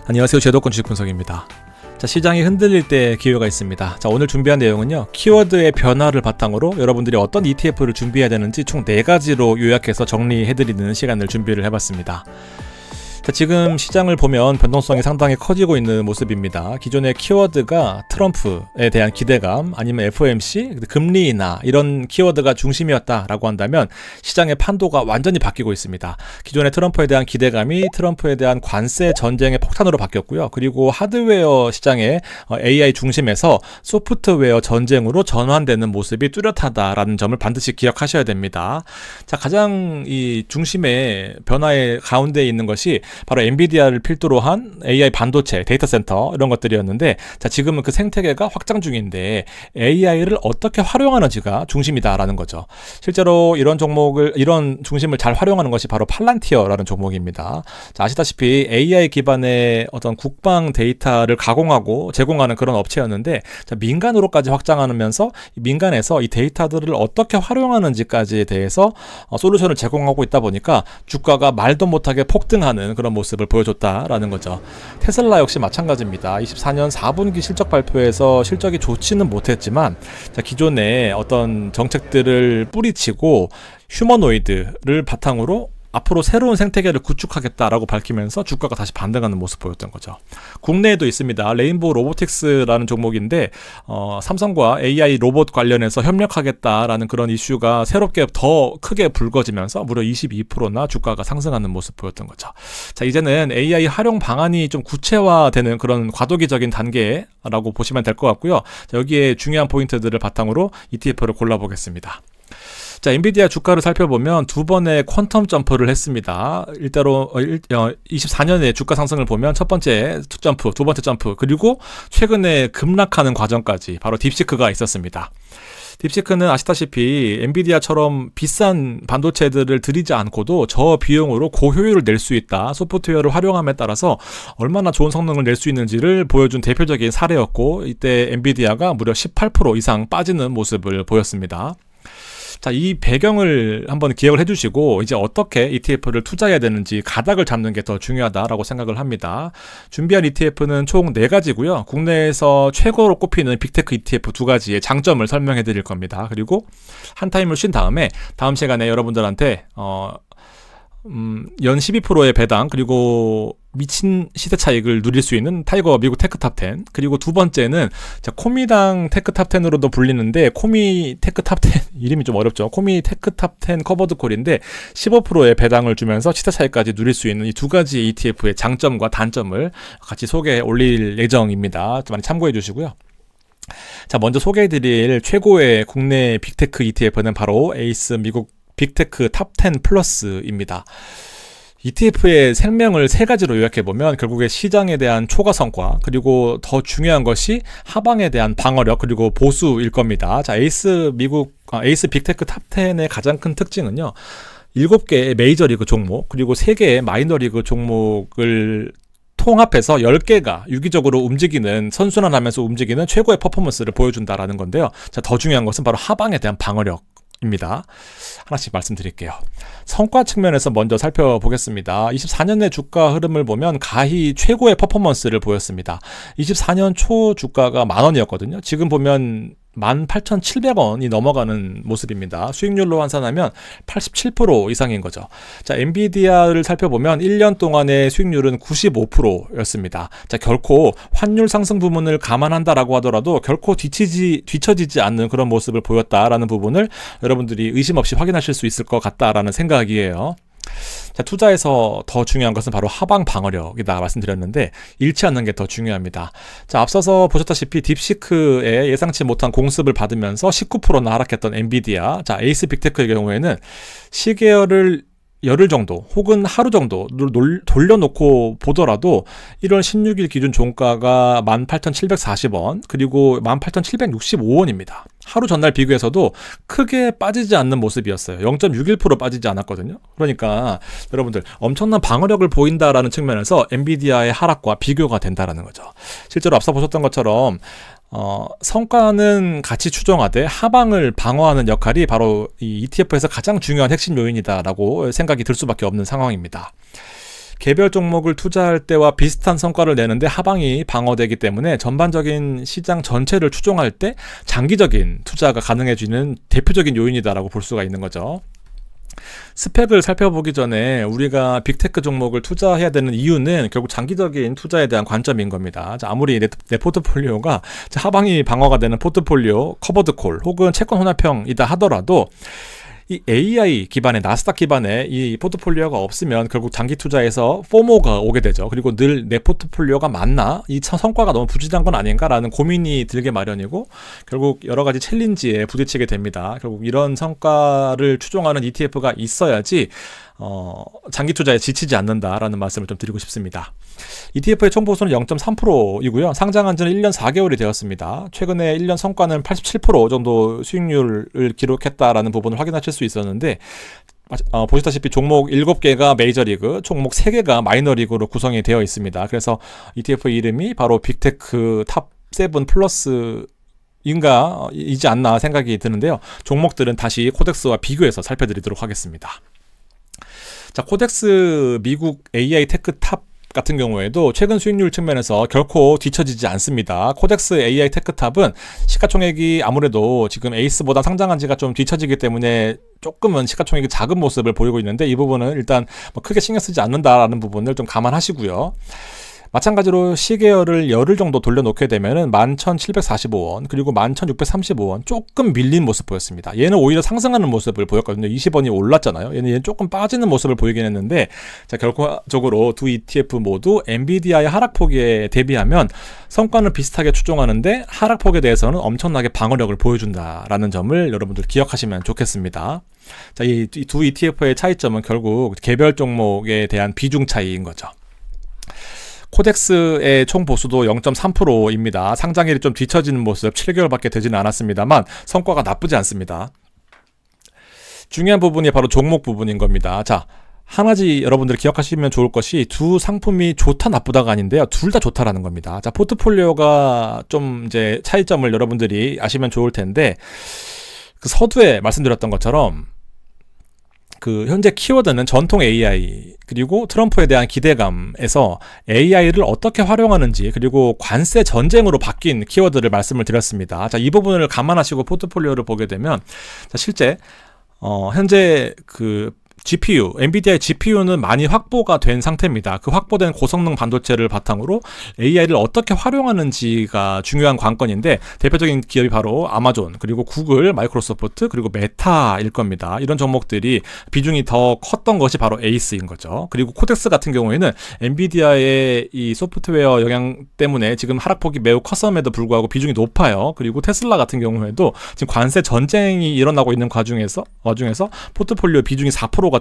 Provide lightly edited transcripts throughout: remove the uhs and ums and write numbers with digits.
안녕하세요. 제도권 주식 분석입니다. 자, 시장이 흔들릴 때 기회가 있습니다. 자, 오늘 준비한 내용은요, 키워드의 변화를 바탕으로 여러분들이 어떤 ETF를 준비해야 되는지 총 4가지로 요약해서 정리해드리는 시간을 준비를 해봤습니다. 자, 지금 시장을 보면 변동성이 상당히 커지고 있는 모습입니다. 기존의 키워드가 트럼프에 대한 기대감, 아니면 FOMC, 금리 인하 이런 키워드가 중심이었다라고 한다면 시장의 판도가 완전히 바뀌고 있습니다. 기존의 트럼프에 대한 기대감이 트럼프에 대한 관세 전쟁의 폭탄으로 바뀌었고요. 그리고 하드웨어 시장의 AI 중심에서 소프트웨어 전쟁으로 전환되는 모습이 뚜렷하다라는 점을 반드시 기억하셔야 됩니다. 자, 가장 이 중심의 변화의 가운데 있는 것이 바로 엔비디아를 필두로 한 AI 반도체, 데이터 센터 이런 것들이었는데, 자, 지금은 그 생태계가 확장 중인데 AI를 어떻게 활용하는지가 중심이다라는 거죠. 실제로 이런 중심을 잘 활용하는 것이 바로 팔란티어라는 종목입니다. 자, 아시다시피 AI 기반의 어떤 국방 데이터를 가공하고 제공하는 그런 업체였는데, 자, 민간으로까지 확장하면서 민간에서 이 데이터들을 어떻게 활용하는지까지에 대해서 솔루션을 제공하고 있다 보니까 주가가 말도 못하게 폭등하는 그런 모습을 보여줬다라는 거죠. 테슬라 역시 마찬가지입니다. 24년 4분기 실적 발표에서 실적이 좋지는 못했지만, 자, 기존의 어떤 정책들을 뿌리치고 휴머노이드를 바탕으로 앞으로 새로운 생태계를 구축하겠다라고 밝히면서 주가가 다시 반등하는 모습 보였던 거죠. 국내에도 있습니다. 레인보우 로보틱스라는 종목인데 삼성과 AI 로봇 관련해서 협력하겠다라는 그런 이슈가 새롭게 더 크게 불거지면서 무려 22%나 주가가 상승하는 모습 보였던 거죠. 자, 이제는 AI 활용 방안이 좀 구체화되는 그런 과도기적인 단계라고 보시면 될 것 같고요. 자, 여기에 중요한 포인트들을 바탕으로 ETF를 골라보겠습니다. 자, 엔비디아 주가를 살펴보면 두 번의 퀀텀 점프를 했습니다. 일대로 24년의 주가 상승을 보면 첫 번째 점프, 두 번째 점프, 그리고 최근에 급락하는 과정까지 바로 딥시크가 있었습니다. 딥시크는 아시다시피 엔비디아처럼 비싼 반도체들을 들이지 않고도 저비용으로 고효율을 낼 수 있다, 소프트웨어를 활용함에 따라서 얼마나 좋은 성능을 낼 수 있는지를 보여준 대표적인 사례였고, 이때 엔비디아가 무려 18% 이상 빠지는 모습을 보였습니다. 자, 이 배경을 한번 기억을 해주시고 이제 어떻게 ETF를 투자해야 되는지 가닥을 잡는 게 더 중요하다라고 생각을 합니다. 준비한 ETF는 총 4가지고요. 국내에서 최고로 꼽히는 빅테크 ETF 2가지의 장점을 설명해 드릴 겁니다. 그리고 한 타임을 쉰 다음에 다음 시간에 여러분들한테 연 12%의 배당, 그리고 미친 시세 차익을 누릴 수 있는 타이거 미국 테크탑 10, 그리고 두 번째는 코미당 테크탑 10으로도 불리는데 코미 테크탑 10 이름이 좀 어렵죠. 코미 테크탑 10 커버드 콜인데 15%의 배당을 주면서 시세 차익까지 누릴 수 있는 이 2가지 ETF의 장점과 단점을 같이 소개해 올릴 예정입니다. 많이 참고해 주시고요. 자, 먼저 소개해 드릴 최고의 국내 빅테크 ETF는 바로 에이스 미국 빅테크 탑 10 플러스입니다. ETF의 생명을 3가지로 요약해보면 결국에 시장에 대한 초과 성과, 그리고 더 중요한 것이 하방에 대한 방어력, 그리고 보수일 겁니다. 자, 에이스 빅테크 탑 10의 가장 큰 특징은요, 7개의 메이저리그 종목, 그리고 3개의 마이너리그 종목을 통합해서 10개가 유기적으로 움직이는, 선순환하면서 움직이는 최고의 퍼포먼스를 보여준다라는 건데요. 자, 더 중요한 것은 바로 하방에 대한 방어력 입니다. 하나씩 말씀드릴게요. 성과 측면에서 먼저 살펴보겠습니다. 24년의 주가 흐름을 보면 가히 최고의 퍼포먼스를 보였습니다. 24년 초 주가가 10,000원이었거든요. 지금 보면 18,700원이 넘어가는 모습입니다. 수익률로 환산하면 87% 이상인 거죠. 자, 엔비디아를 살펴보면 1년 동안의 수익률은 95%였습니다. 자, 결코 환율 상승 부분을 감안한다라고 하더라도 결코 뒤처지지 않는 그런 모습을 보였다라는 부분을 여러분들이 의심 없이 확인하실 수 있을 것 같다라는 생각이에요. 자, 투자에서 더 중요한 것은 바로 하방 방어력이다 말씀드렸는데 잃지 않는 게 더 중요합니다. 자, 앞서서 보셨다시피 딥시크의 예상치 못한 공습을 받으면서 19%나 하락했던 엔비디아, 자, 에이스 빅테크의 경우에는 시계열을 열흘 정도 혹은 하루 정도 돌려놓고 보더라도 1월 16일 기준 종가가 18,740원, 그리고 18,765원입니다. 하루 전날 비교해서도 크게 빠지지 않는 모습이었어요. 0.61% 빠지지 않았거든요. 그러니까 여러분들 엄청난 방어력을 보인다라는 측면에서 엔비디아의 하락과 비교가 된다라는 거죠. 실제로 앞서 보셨던 것처럼 성과는 같이 추정하되 하방을 방어하는 역할이 바로 이 ETF에서 가장 중요한 핵심 요인이다라고 생각이 들 수밖에 없는 상황입니다. 개별 종목을 투자할 때와 비슷한 성과를 내는데 하방이 방어되기 때문에 전반적인 시장 전체를 추종할 때 장기적인 투자가 가능해지는 대표적인 요인이다라고 볼 수가 있는 거죠. 스펙을 살펴보기 전에 우리가 빅테크 종목을 투자해야 되는 이유는 결국 장기적인 투자에 대한 관점인 겁니다. 아무리 내 포트폴리오가 하방이 방어가 되는 포트폴리오, 커버드콜 혹은 채권 혼합형이다 하더라도 이 AI 기반의 나스닥 기반의 이 포트폴리오가 없으면 결국 장기 투자에서 포모가 오게 되죠. 그리고 늘 내 포트폴리오가 맞나? 이 성과가 너무 부진한 건 아닌가라는 고민이 들게 마련이고 결국 여러 가지 챌린지에 부딪히게 됩니다. 결국 이런 성과를 추종하는 ETF가 있어야지 장기 투자에 지치지 않는다라는 말씀을 좀 드리고 싶습니다. ETF의 총 보수는 0.3%이고요. 상장한 지는 1년 4개월이 되었습니다. 최근에 1년 성과는 87% 정도 수익률을 기록했다라는 부분을 확인하실 수 있었는데 보시다시피 종목 7개가 메이저리그, 종목 3개가 마이너리그로 구성이 되어 있습니다. 그래서 ETF 이름이 바로 빅테크 탑7 플러스 이지 않나 생각이 드는데요. 종목들은 다시 코덱스와 비교해서 살펴드리도록 하겠습니다. 자, 코덱스 미국 AI 테크 탑 같은 경우에도 최근 수익률 측면에서 결코 뒤처지지 않습니다. 코덱스 AI 테크탑은 시가총액이 아무래도 지금 에이스보다 상장한 지가 좀 뒤처지기 때문에 조금은 시가총액이 작은 모습을 보이고 있는데 이 부분은 일단 크게 신경 쓰지 않는다라는 부분을 좀 감안하시고요. 마찬가지로 시계열을 열흘 정도 돌려놓게 되면은 11,745원 그리고 11,635원 조금 밀린 모습 보였습니다. 얘는 오히려 상승하는 모습을 보였거든요. 20원이 올랐잖아요. 얘는 조금 빠지는 모습을 보이긴 했는데 자, 결과적으로 두 ETF 모두 엔비디아의 하락폭에 대비하면 성과는 비슷하게 추종하는데 하락폭에 대해서는 엄청나게 방어력을 보여준다라는 점을 여러분들 기억하시면 좋겠습니다. 자, 이 두 ETF의 차이점은 결국 개별 종목에 대한 비중 차이인 거죠. 코덱스의 총 보수도 0.3%입니다. 상장일이 좀 뒤처지는 모습 7개월밖에 되지는 않았습니다만 성과가 나쁘지 않습니다. 중요한 부분이 바로 종목 부분인 겁니다. 자, 한 가지 여러분들이 기억하시면 좋을 것이 두 상품이 좋다 나쁘다가 아닌데요. 둘 다 좋다라는 겁니다. 자, 포트폴리오가 좀 이제 차이점을 여러분들이 아시면 좋을 텐데 그 서두에 말씀드렸던 것처럼 현재 키워드는 전통 AI 그리고 트럼프에 대한 기대감에서 AI를 어떻게 활용하는지 그리고 관세 전쟁으로 바뀐 키워드를 말씀을 드렸습니다. 자, 이 부분을 감안하시고 포트폴리오를 보게 되면 자, 실제 현재 GPU, 엔비디아의 GPU는 많이 확보가 된 상태입니다. 그 확보된 고성능 반도체를 바탕으로 AI를 어떻게 활용하는지가 중요한 관건인데 대표적인 기업이 바로 아마존, 그리고 구글, 마이크로소프트, 그리고 메타일 겁니다. 이런 종목들이 비중이 더 컸던 것이 바로 에이스인 거죠. 그리고 코덱스 같은 경우에는 엔비디아의 이 소프트웨어 영향 때문에 지금 하락폭이 매우 컸음에도 불구하고 비중이 높아요. 그리고 테슬라 같은 경우에도 지금 관세 전쟁이 일어나고 있는 와중에서 포트폴리오 비중이 4%가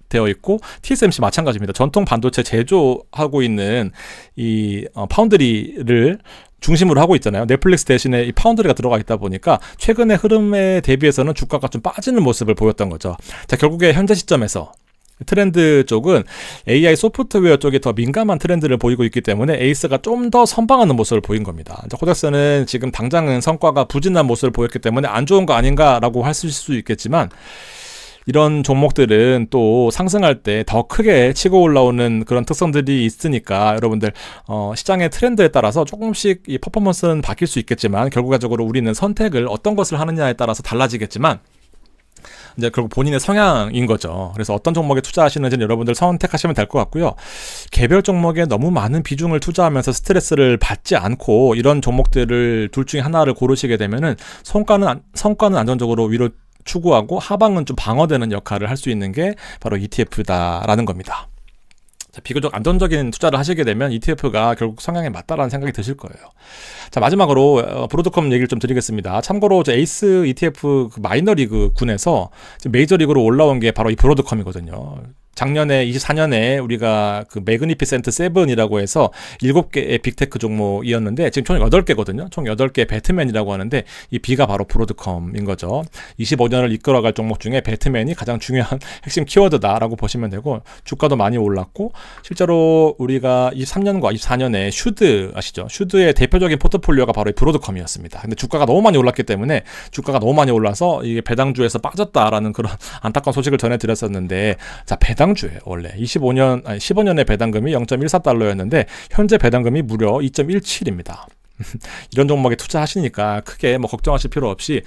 되어 있고 TSMC 마찬가지입니다. 전통 반도체 제조하고 있는 이 파운드리를 중심으로 하고 있잖아요. 넷플릭스 대신에 이 파운드리가 들어가 있다 보니까 최근의 흐름에 대비해서는 주가가 좀 빠지는 모습을 보였던 거죠. 자, 결국에 현재 시점에서 트렌드 쪽은 AI 소프트웨어 쪽이 더 민감한 트렌드를 보이고 있기 때문에 에이스가 좀 더 선방하는 모습을 보인 겁니다. 코덱스는 지금 당장은 성과가 부진한 모습을 보였기 때문에 안 좋은 거 아닌가라고 하실 수 있겠지만 이런 종목들은 또 상승할 때 더 크게 치고 올라오는 그런 특성들이 있으니까 여러분들 시장의 트렌드에 따라서 조금씩 이 퍼포먼스는 바뀔 수 있겠지만 결과적으로 우리는 선택을 어떤 것을 하느냐에 따라서 달라지겠지만 이제 결국 본인의 성향인 거죠. 그래서 어떤 종목에 투자하시는지는 여러분들 선택하시면 될 것 같고요. 개별 종목에 너무 많은 비중을 투자하면서 스트레스를 받지 않고 이런 종목들을 둘 중에 하나를 고르시게 되면은 성과는 안정적으로 위로 추구하고 하방은 좀 방어되는 역할을 할 수 있는 게 바로 ETF다라는 겁니다. 자, 비교적 안정적인 투자를 하시게 되면 ETF가 결국 성향에 맞다라는 생각이 드실 거예요. 자, 마지막으로 브로드컴 얘기를 좀 드리겠습니다. 참고로 에이스 ETF 마이너리그 군에서 메이저리그로 올라온 게 바로 이 브로드컴이거든요. 작년에 24년에 우리가 매그니피센트 7이라고 해서 7개의 빅테크 종목이었는데 지금 총 8개거든요. 총 8개 배트맨이라고 하는데 이 B가 바로 브로드컴인 거죠. 25년을 이끌어갈 종목 중에 배트맨이 가장 중요한 핵심 키워드다라고 보시면 되고 주가도 많이 올랐고 실제로 우리가 23년과 24년에 슈드 아시죠? 슈드의 대표적인 포트폴리오가 바로 이 브로드컴이었습니다. 근데 주가가 너무 많이 올랐기 때문에 주가가 너무 많이 올라서 이게 배당주에서 빠졌다라는 그런 안타까운 소식을 전해드렸었는데 자, 배당 배당주예요. 원래 15년의 배당금이 0.14달러였는데 현재 배당금이 무려 2.17입니다. 이런 종목에 투자하시니까 크게 뭐 걱정하실 필요 없이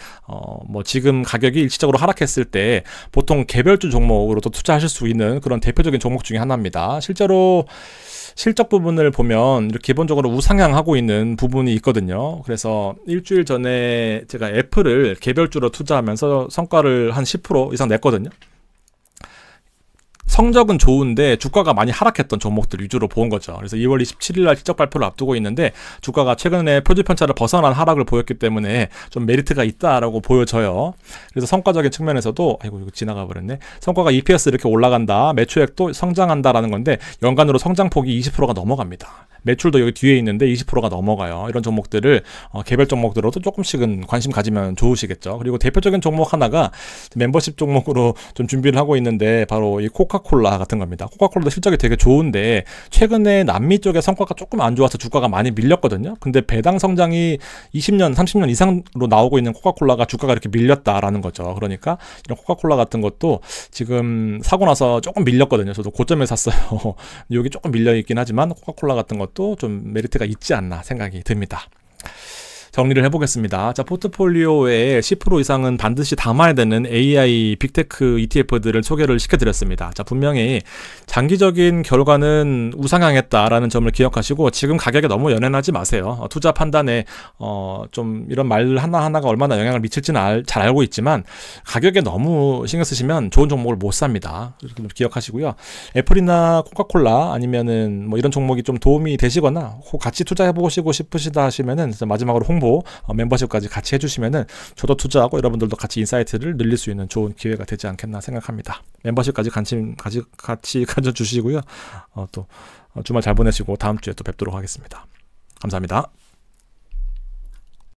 뭐 지금 가격이 일시적으로 하락했을 때 보통 개별주 종목으로도 투자하실 수 있는 그런 대표적인 종목 중에 하나입니다. 실제로 실적 부분을 보면 이렇게 기본적으로 우상향하고 있는 부분이 있거든요. 그래서 일주일 전에 제가 애플을 개별주로 투자하면서 성과를 한 10% 이상 냈거든요. 성적은 좋은데 주가가 많이 하락했던 종목들 위주로 본 거죠. 그래서 2월 27일 날 실적 발표를 앞두고 있는데 주가가 최근에 표준편차를 벗어난 하락을 보였기 때문에 좀 메리트가 있다라고 보여져요. 그래서 성과적인 측면에서도 이거 지나가 버렸네. 성과가 EPS 이렇게 올라간다. 매출액도 성장한다라는 건데 연간으로 성장폭이 20%가 넘어갑니다. 매출도 여기 뒤에 있는데 20%가 넘어가요. 이런 종목들을 개별 종목들로도 조금씩은 관심 가지면 좋으시겠죠. 그리고 대표적인 종목 하나가 멤버십 종목으로 좀 준비를 하고 있는데 바로 이 코카콜라 같은 겁니다. 코카콜라도 실적이 되게 좋은데 최근에 남미 쪽의 성과가 조금 안 좋아서 주가가 많이 밀렸거든요. 근데 배당 성장이 20년, 30년 이상으로 나오고 있는 코카콜라가 주가가 이렇게 밀렸다라는 거죠. 그러니까 이런 코카콜라 같은 것도 지금 사고 나서 조금 밀렸거든요. 저도 고점에 샀어요. 여기 조금 밀려있긴 하지만 코카콜라 같은 것도 좀 메리트가 있지 않나 생각이 듭니다. 정리를 해보겠습니다. 자, 포트폴리오에 10% 이상은 반드시 담아야 되는 AI 빅테크 ETF들을 소개를 시켜드렸습니다. 자, 분명히 장기적인 결과는 우상향했다라는 점을 기억하시고 지금 가격에 너무 연연하지 마세요. 투자 판단에 좀 이런 말 하나하나가 얼마나 영향을 미칠지는 잘 알고 있지만 가격에 너무 신경 쓰시면 좋은 종목을 못 삽니다. 이렇게 좀 기억하시고요. 애플이나 코카콜라 아니면은 뭐 이런 종목이 좀 도움이 되시거나 같이 투자해보고 싶으시다 하시면은 마지막으로 멤버십까지 같이 해주시면은 저도 투자하고 여러분들도 같이 인사이트를 늘릴 수 있는 좋은 기회가 되지 않겠나 생각합니다. 멤버십까지 같이 가져주시고요. 또 주말 잘 보내시고 다음 주에 또 뵙도록 하겠습니다. 감사합니다.